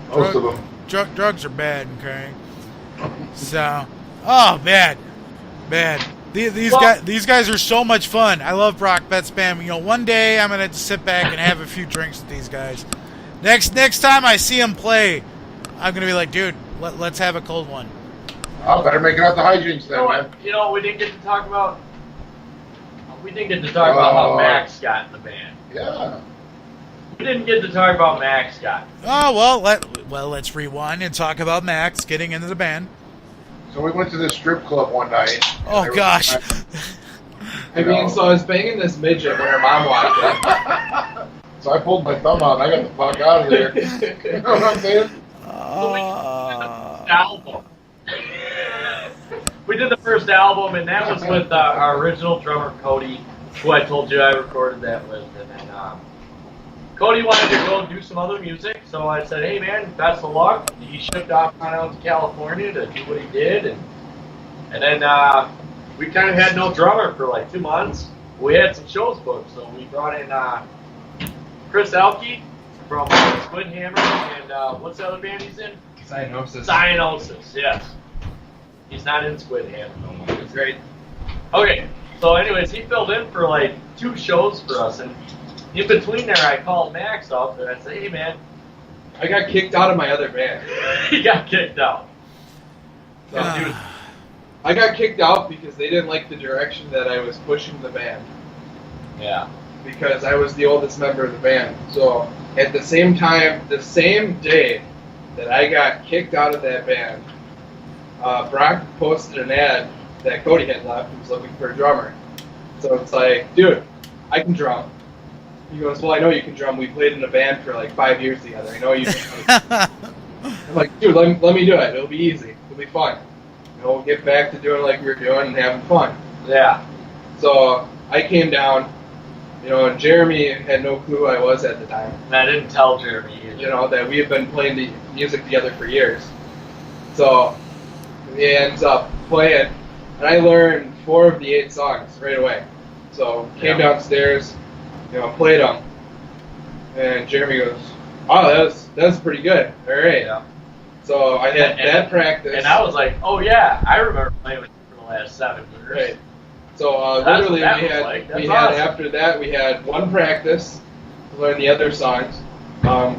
Most of them. drugs are bad, okay? So, oh, bad. These guys are so much fun. I love Brock Betz Band. You know, one day I'm gonna sit back and have a few drinks with these guys. Next time I see them play, I'm gonna be like, dude, let's have a cold one. I better make it out the hijinks then, man. You know, we didn't get to talk about how Max got in the band. Yeah. We didn't get to talk about Max got. Oh well, let's rewind and talk about Max getting into the band. So we went to this strip club one night. Oh gosh. I mean, so I was banging this midget when her mom walked in. So I pulled my thumb out and I got the fuck out of there. You know what I'm saying? Album. We did the first album, and that was with our original drummer Cody, who I told you I recorded that with, and then Cody wanted to go do some other music, so I said, hey man, best of luck. He shipped off on out to California to do what he did, and then we kind of had no drummer for like 2 months. We had some shows booked, so we brought in Chris Elke from Squid Hammer, and what's the other band he's in? Cyanosis, yes. He's not in Squid Hammer no more. It's great. Okay, so anyways, he filled in for like 2 shows for us, and in between there, I called Max up and I said, hey man, I got kicked out of my other band. He got kicked out. So, dude, I got kicked out because they didn't like the direction that I was pushing the band. Yeah. Because I was the oldest member of the band. So at the same time, the same day that I got kicked out of that band, Brock posted an ad that Cody had left. He was looking for a drummer. So it's like, dude, I can drum. He goes, well, I know you can drum. We played in a band for like 5 years together. I know you can. I'm like, dude, let me do it. It'll be easy. It'll be fun. You know, we'll get back to doing like we were doing and having fun. Yeah. So I came down, you know, and Jeremy had no clue who I was at the time. And I didn't tell Jeremy either. You know, that we had been playing the music together for years. So he ends up playing, and I learned 4 of the 8 songs right away. So came downstairs, you know, played them, and Jeremy goes, "Oh, that was pretty good. All right." Yeah. So I had that practice, and I was like, "Oh yeah, I remember playing with you for the last 7 years." Right. So literally, we had awesome. after that we had 1 practice to learn the other songs.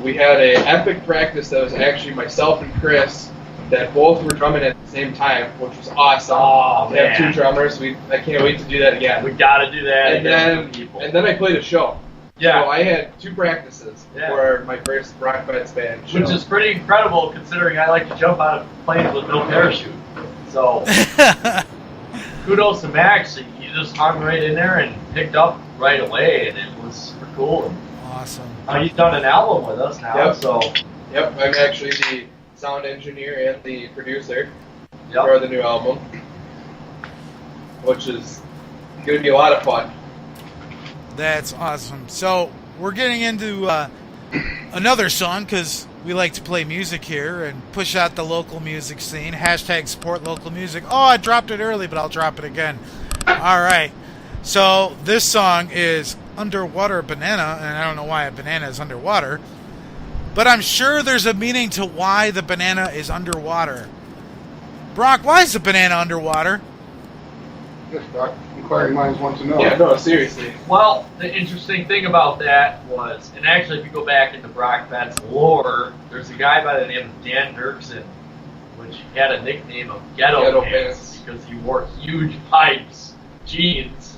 We had a epic practice that was actually myself and Chris that both were drumming at the same time, which was awesome. Oh, to have 2 drummers. I can't wait to do that again. We gotta do that and again. then I played a show. Yeah. So I had 2 practices for my first Brock Betz Band show. Which is pretty incredible considering I like to jump out of planes with no parachute. So, kudos to Max. He just hung right in there and picked up right away, and it was super cool. Awesome. He's done an album with us now, so. Yep, I'm actually the sound engineer and the producer for the new album, which is going to be a lot of fun. That's awesome. So we're getting into another song because we like to play music here and push out the local music scene. # support local music. Oh, I dropped it early, but I'll drop it again. All right. So this song is Underwater Banana, and I don't know why a banana is underwater, but I'm sure there's a meaning to why the banana is underwater. Brock, why is the banana underwater? Yes, Brock. Inquiring minds want to know. Yeah, no, seriously. Well, the interesting thing about that was, and actually if you go back into Brock Betz lore, there's a guy by the name of Dan Dirksen, which had a nickname of Ghetto Pants because he wore huge pipes, jeans,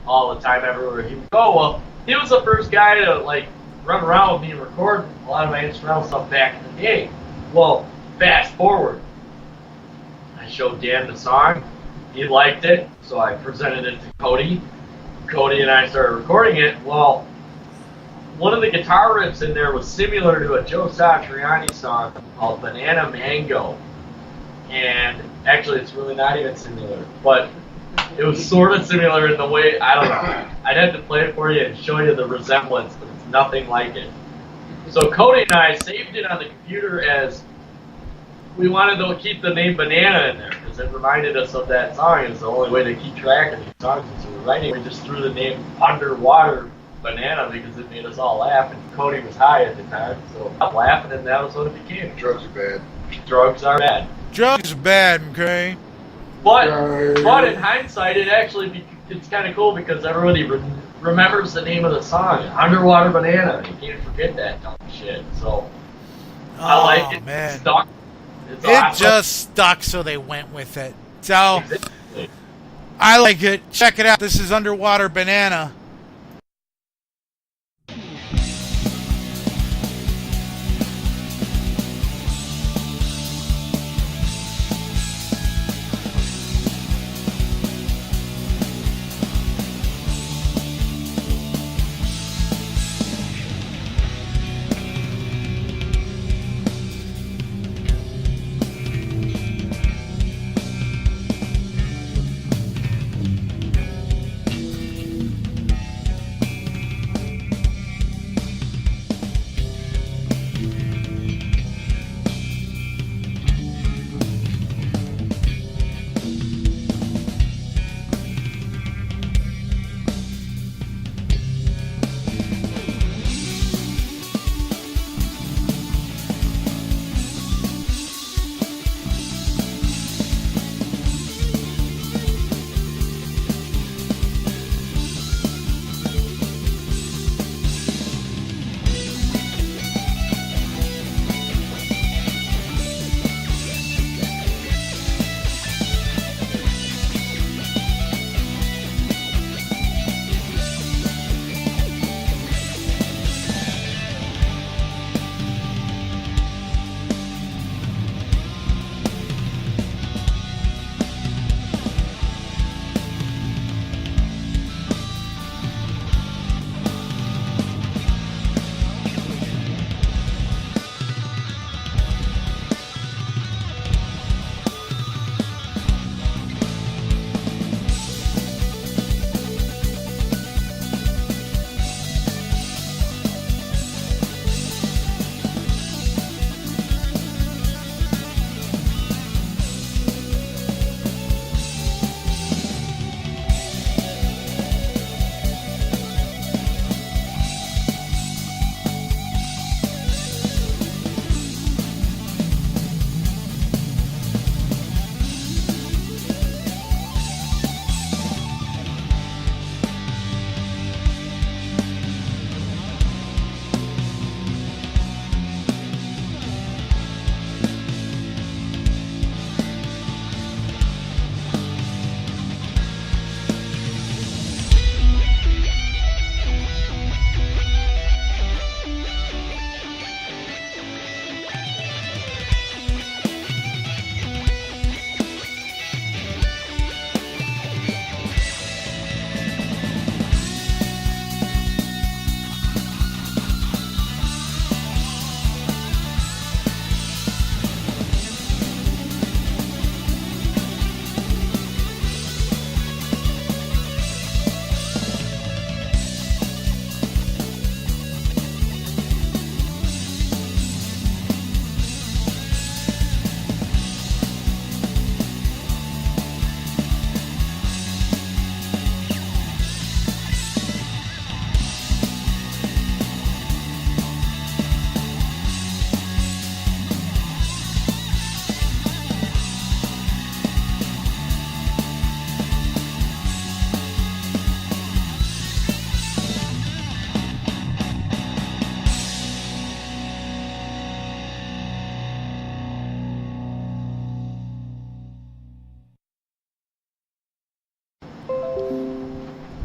all the time everywhere he would go. Well, he was the first guy to like run around with me and record a lot of my instrumental stuff back in the day. Well, fast forward. I showed Dan the song. He liked it, so I presented it to Cody. Cody and I started recording it. Well, one of the guitar riffs in there was similar to a Joe Satriani song called Banana Mango. And actually, it's really not even similar, but it was sort of similar in the way, I don't know. I'd have to play it for you and show you the resemblance, but it's nothing like it. So Cody and I saved it on the computer as we wanted to keep the name Banana in there because it reminded us of that song. It's the only way to keep track of these songs. So we just threw the name Underwater Banana because it made us all laugh, and Cody was high at the time, so I stopped laughing, and that was what it became. Drugs are bad. Drugs are bad. Drugs are bad, okay? But in hindsight, it's kind of cool because everybody remembers the name of the song, Underwater Banana. You can't forget that dumb shit. So I like it. Man. It's stuck. It's It awesome. just stuck, so they went with it. So Exactly. I like it. Check it out. This is Underwater Banana.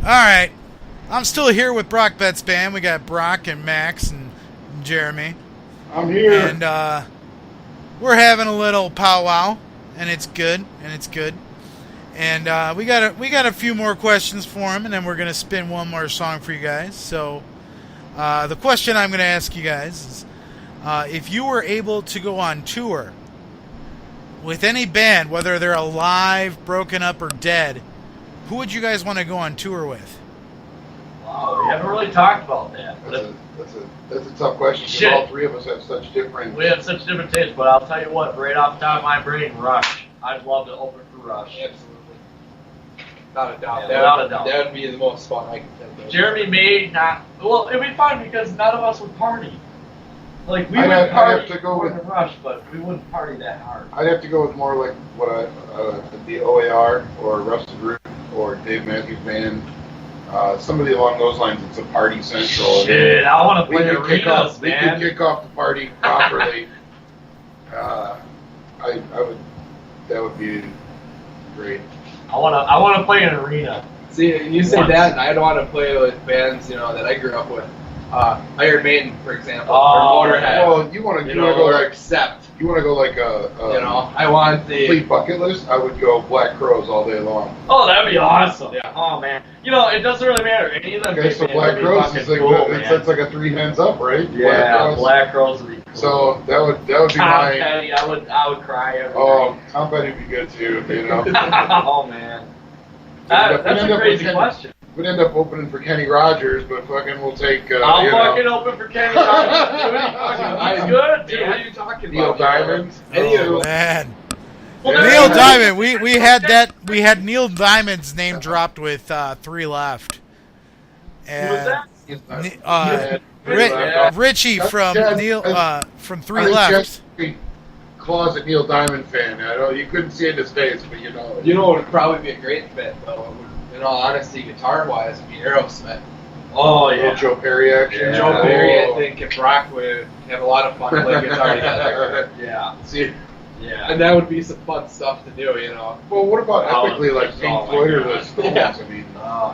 Alright. I'm still here with Brock Betz Band. We got Brock and Max and Jeremy. I'm here. And we're having a little powwow, and it's good, And we got a few more questions for him, and then we're gonna spin one more song for you guys. So the question I'm gonna ask you guys is, if you were able to go on tour with any band, whether they're alive, broken up, or dead, who would you guys want to go on tour with? Wow, we haven't really talked about that. That's a tough question. Shit. All three of us have such different. We have such different tastes, but I'll tell you what, right off the top of my brain, Rush. I'd love to open for Rush. Absolutely. Without a doubt. Yeah, without a doubt. That would be the most fun I can think of. Jeremy may not. Well, it'd be fun because none of us would party. Like we would I'd party have to go more with- than Rush, but we wouldn't party that hard. I'd have to go with more like what the OAR or Rusted Root or Dave Matthews Band. Somebody along those lines. It's a party central. Shit, I want to We play could kick arenas, off. We could man. kick off the party properly. I would. That would be great. I want to play an arena. See, you say Once. that, and I don't want to play with bands, that I grew up with. Iron Maiden, for example, Oh, or Motorhead. Well, you want to go or like Accept. you want to go like I want the. complete bucket list. I would go Black Crows all day long. Oh, that'd be awesome. Yeah. Oh man. It doesn't really matter. Any of them Okay, so big bands Black would be Crows fucking is like cool, that's like a 3 hands up, right? yeah, Black Crows would be cool. So that would be Tom my. Petty, I would cry every Oh, Tom Petty would be good too. night. Oh man. That's a crazy question. We'd end up opening for Kenny Rogers, but fucking we'll take. I'll fucking open for Kenny Rogers. He's good, Dude, dude. what are you talking Neil about? Diamond. Any of Oh, those. man. Well, Neil Diamond. We had Neil Diamond's name dropped with 3 left. Who was And that? Richie from from 3 Left. Closet Neil Diamond fan. I know you couldn't see it in his face, but You know what would probably be a great fit, though, in all honesty, guitar-wise, would be Aerosmith. Oh Little yeah. Joe Perry action. Yeah. Joe Perry, Oh. I think, if Rock would have a lot of fun playing guitar together. Yeah. See, Yeah. And that would be some fun stuff to do, well, what about Oh, epically like oh Pink my Floyd or God. the Stones? Yeah. I mean, Uh,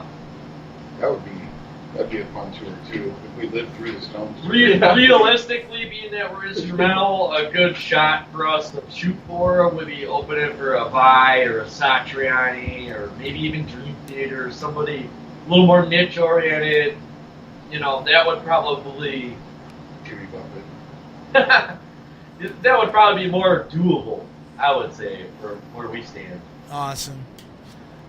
that'd be a fun tour too if we lived through the Stones. realistically, being that we're instrumental, a good shot for us to shoot for would be opening for a Vi or a Satriani or maybe even Dream Theater or somebody a little more niche oriented. That would probably Jimmy Buffett. that would probably be more doable, I would say, for where we stand. Awesome.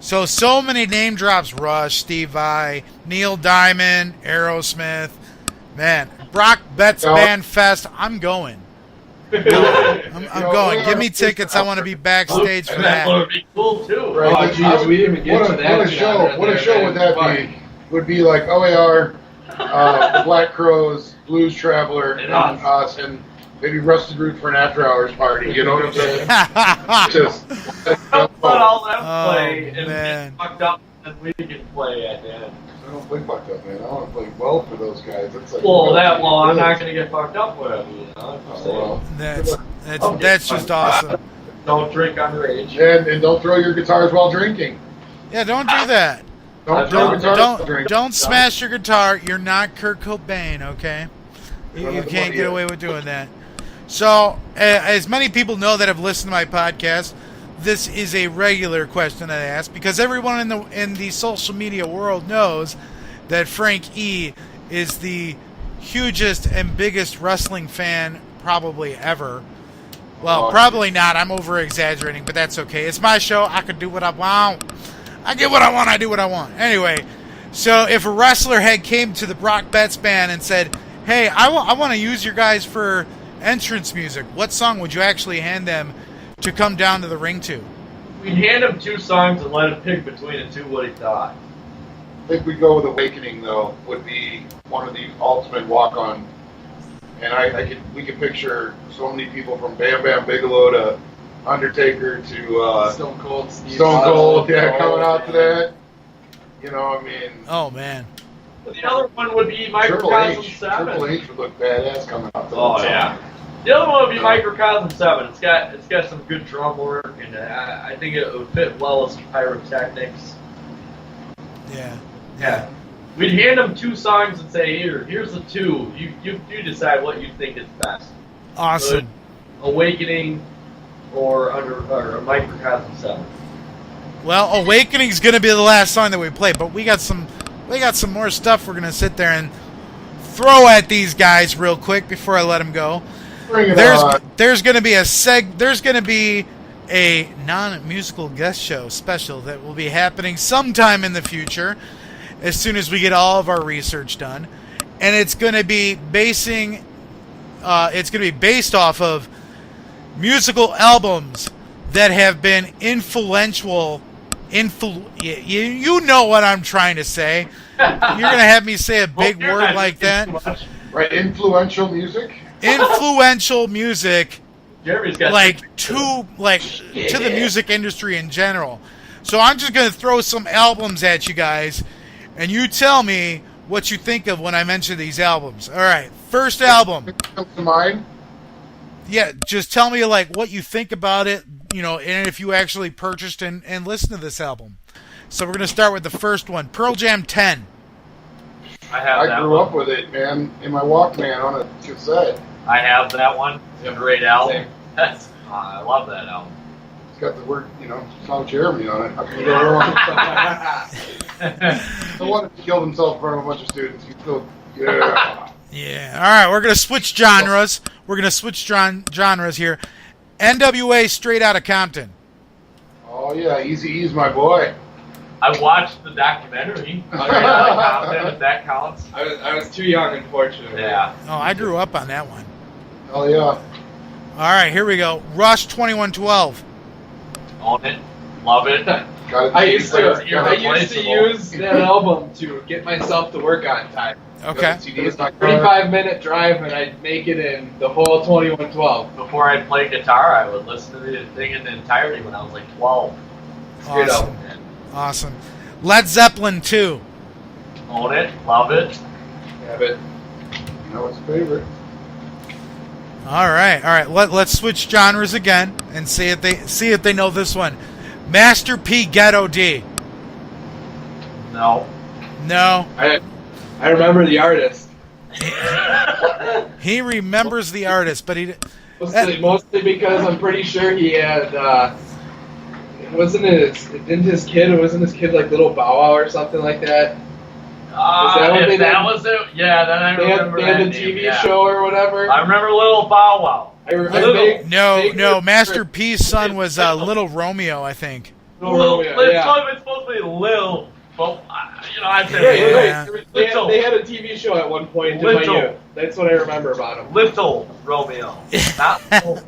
So many name drops: Rush, Steve Vai, Neil Diamond, Aerosmith. Man, Brock Betz Band Fest. I'm going. I'm going. Give me tickets. I want to be backstage for That that. would be cool too. Right. Oh, geez, we didn't even get to that. What a show would that be? Would be like OAR, the Black Crows, Blues Traveler, And and us, and maybe Rusted Root for an after-hours party. You know what I'm saying? Just Let all them Oh, play and man. get fucked up, and we can play at the end. I don't play fucked up, man. I want to play well for those guys. It's like, Well, I'm not gonna get fucked up with them. I'm just saying. That's just awesome. Don't drink underage. And don't throw your guitars while drinking. Yeah, don't do that. Don't throw your guitars while drinking. Don't smash your guitar. You're not Kurt Cobain, okay? You can't get away with doing that. So, as many people know that have listened to my podcast, this is a regular question I ask because everyone in the social media world knows that Frank E is the hugest and biggest wrestling fan probably ever. Well, probably not. I'm over exaggerating, but that's okay. It's my show. I can do what I want. I get what I want. I do what I want. Anyway, so if a wrestler had came to the Brock Betz band and said, "Hey, I want to use your guys for entrance music," what song would you actually hand them to come down to the ring to? We'd hand him 2 songs and let him pick between the 2 what he thought. I think we'd go with Awakening, though, would be one of the ultimate walk-on. And we could picture so many people from Bam Bam Bigelow to Undertaker to Stone Cold Steve Stone Cold, Austin. coming out to that. I mean, Oh man, The other one would be Triple Microcosm H. 7. Triple H would look badass coming out to Oh that yeah. song. The other one would be Microcosm 7. It's got some good drum work, and I think it would fit well with some pyrotechnics. yeah. We'd hand them 2 songs and say, here's the 2. You decide what you think is best. Awesome. Awakening or Microcosm 7. Well, Awakening's gonna be the last song that we play, but we got some more stuff we're gonna sit there and throw at these guys real quick before I let them go. Bring it on. There's gonna be a non-musical guest show special that will be happening sometime in the future, as soon as we get all of our research done, and it's gonna be based off of musical albums that have been influential You know what I'm trying to say. You're gonna have me say a big word like that. Right, influential music. Influential music, Jeremy's got to the music industry in general. So I'm just gonna throw some albums at you guys, and you tell me what you think of when I mention these albums. All right, first album. Comes to mind. Yeah, just tell me what you think about it, and if you actually purchased and listened to this album. So we're gonna start with the first one, Pearl Jam 10. I grew up with it, man, in my Walkman on a cassette. I have that one. It's a great album. I love that album. It's got the word, Song Jeremy on it. How can you go wrong? The one that killed himself in front of a bunch of students. Yeah. All right, we're gonna switch genres. Genres here. NWA, Straight Outta Compton. Oh yeah, Eazy-E's my boy. I watched the documentary. If that counts. I was too young, unfortunately. Yeah. Oh, I grew up on that one. Oh yeah. All right, here we go. Rush 2112. Own it. Love it. I used to use that album to get myself to work on time. Okay. It was a 35-minute drive, and I'd make it in the whole 2112. Before I played guitar, I would listen to the thing in the entirety when I was 12. Awesome. Awesome. Led Zeppelin 2. Own it. Love it. Have it. It's a favorite. All right. Let's switch genres again and see if they know this one. Master P, Ghetto D. No. I remember the artist. He remembers the artist, but he mostly because I'm pretty sure he had wasn't his kid like Little Bow Wow or something like that? If that was it, yeah, then I remember they had the TV show or whatever. I remember Little Bow Wow. No, Master P's son was Little Romeo, I think. Little Romeo, it's supposed to be Lil. Well, I'd say they had a TV show at one point in my youth. That's what I remember about him. Little Romeo, not Little.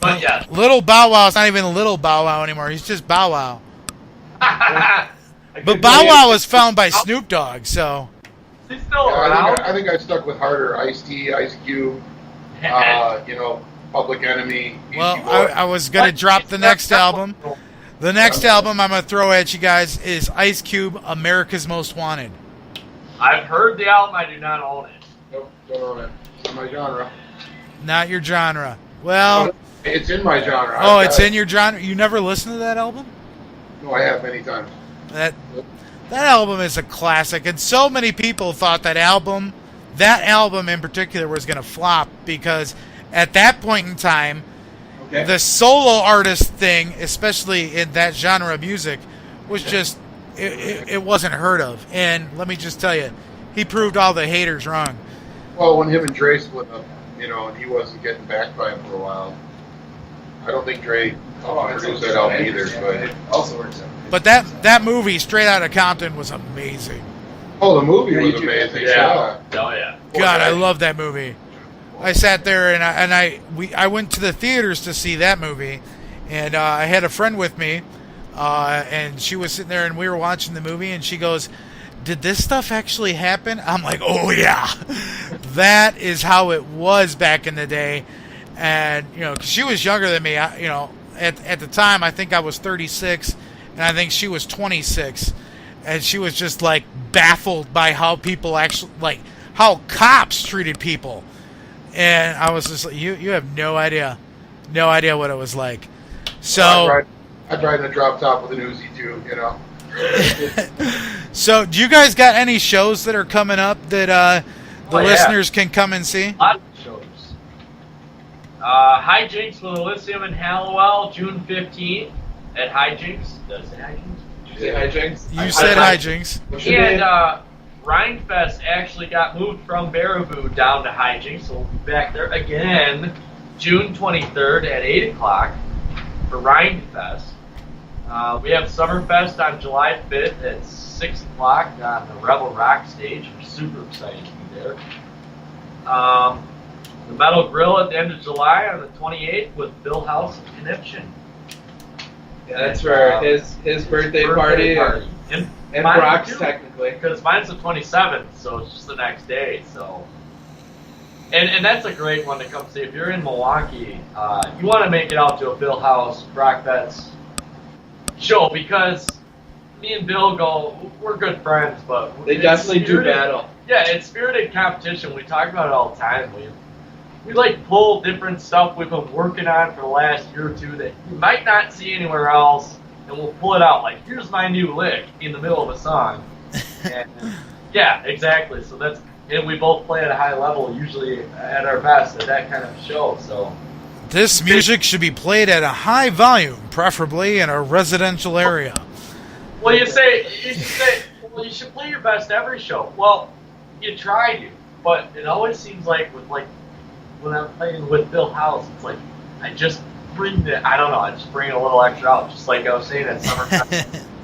But yeah, Little Bow Wow's not even Little Bow Wow anymore. He's just Bow Wow. But Bow Wow was found by Snoop Dogg, so. He's still around. I think I stuck with harder. Ice-T, Ice Cube, Public Enemy. Well, I was going to drop the next album. The next album I'm going to throw at you guys is Ice Cube, America's Most Wanted. I've heard the album. I do not own it. Nope, don't own it. It's my genre. Not your genre. Well, it's in my genre. Oh, it's in your genre? You never listened to that album? No, I have many times. That album is a classic, and so many people thought that album in particular was going to flop because at that point in time, the solo artist thing, especially in that genre of music, was just it wasn't heard of. And let me just tell you, he proved all the haters wrong. Well, when him and Dre split up, and he wasn't getting back by him for a while. I don't think Dre produced that album either, but it also works out. But that movie, Straight Outta Compton, was amazing. Oh, the movie was amazing. Yeah. Oh yeah. God, I love that movie. I sat there and I went to the theaters to see that movie, and I had a friend with me, and she was sitting there and we were watching the movie, and she goes, "Did this stuff actually happen?" I'm like, "Oh yeah, that is how it was back in the day." And 'cause she was younger than me, at the time I think I was 36, and I think she was 26, and she was just baffled by how people actually how cops treated people. And I was just like, you have no idea what it was like. So I'd ride in a drop top with an Uzi too, So, do you guys got any shows that are coming up that the listeners can come and see? A lot of shows. Hijinks with Elysium and Hallowell, June 15th at Hijinks. Did I say Hijinks? Did you say Hijinks? You said Hijinks. And Rhinefest actually got moved from Baraboo down to Hijinks, so we'll be back there again June 23rd at 8 o'clock for Rhinefest. We have Summerfest on July 5th at 6 o'clock on the Rebel Rock stage. We're super excited to be there. The Metal Grill at the end of July on the 28th with Bill House and Conniption. Yeah, that's for his birthday party. And Brock's technically. Because mine's the 27th, so it's just the next day. So, and that's a great one to come see. If you're in Milwaukee, you want to make it out to a Bill House, Brock Betz show, because me and Bill we're good friends, but they definitely do battle. Yeah, it's spirited competition. We talk about it all the time. We like pull different stuff we've been working on for the last year or two that you might not see anywhere else, and we'll pull it out. Like, here's my new lick in the middle of a song. And, yeah, exactly. So and we both play at a high level, usually at our best at that kind of show. So this music should be played at a high volume, preferably in a residential area. Well, you well, you should play your best every show. Well, you try to, but it always seems like when I'm playing with Bill House, it's like I just bring I just bring a little extra out, just like I was saying at summertime.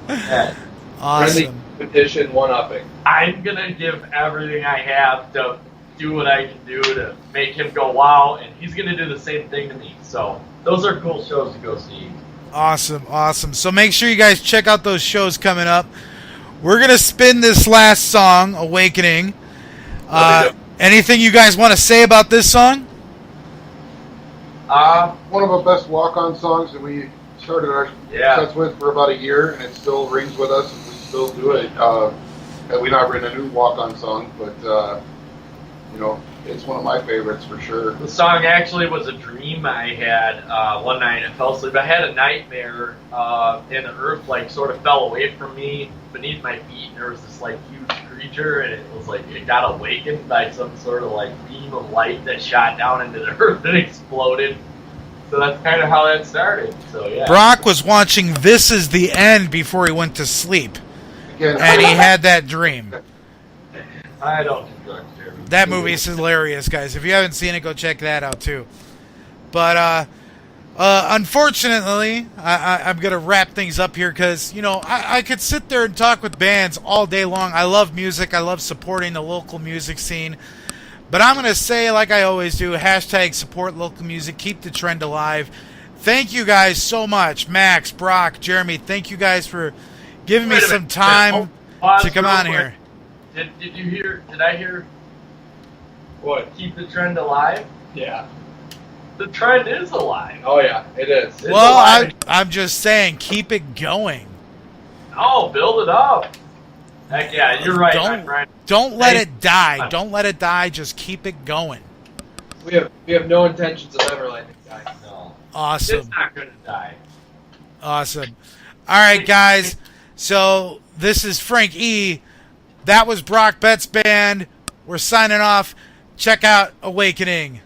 Yeah. Awesome. Competition, one-upping. I'm gonna give everything I have to do what I can do to make him go wow, and he's gonna do the same thing to me. So those are cool shows to go see. Awesome. So make sure you guys check out those shows coming up. We're going to spin this last song, Awakening. Anything you guys want to say about this song? One of our best walk-on songs that we started our sets with for about a year, and it still rings with us, and we still do it. We've not written a new walk-on song, but, it's one of my favorites for sure. The song actually was a dream I had one night. I fell asleep. I had a nightmare, and the earth sort of fell away from me beneath my feet. And there was this huge creature, and it was it got awakened by some sort of beam of light that shot down into the earth and exploded. So that's kind of how that started. So yeah. Brock was watching This Is the End before he went to sleep, and he had that dream. I don't do drugs, Jeremy. That movie is hilarious, guys. If you haven't seen it, go check that out too. But unfortunately, I'm gonna wrap things up here because I could sit there and talk with bands all day long. I love music. I love supporting the local music scene. But I'm gonna say, like I always do, #support local music. Keep the trend alive. Thank you guys so much, Max, Brock, Jeremy. Thank you guys for giving me some time to come on here. Did you hear? Did I hear? What? Keep the trend alive? Yeah. The trend is alive. Oh yeah, it is. Well, I'm just saying, keep it going. Oh, build it up. Heck yeah, you're right, my friend. Don't let it die. Don't let it die. Just keep it going. We have no intentions of ever letting it die. No. Awesome. It's not gonna die. Awesome. All right, guys. So this is Frank E. That was Brock Betz Band. We're signing off. Check out Awakening.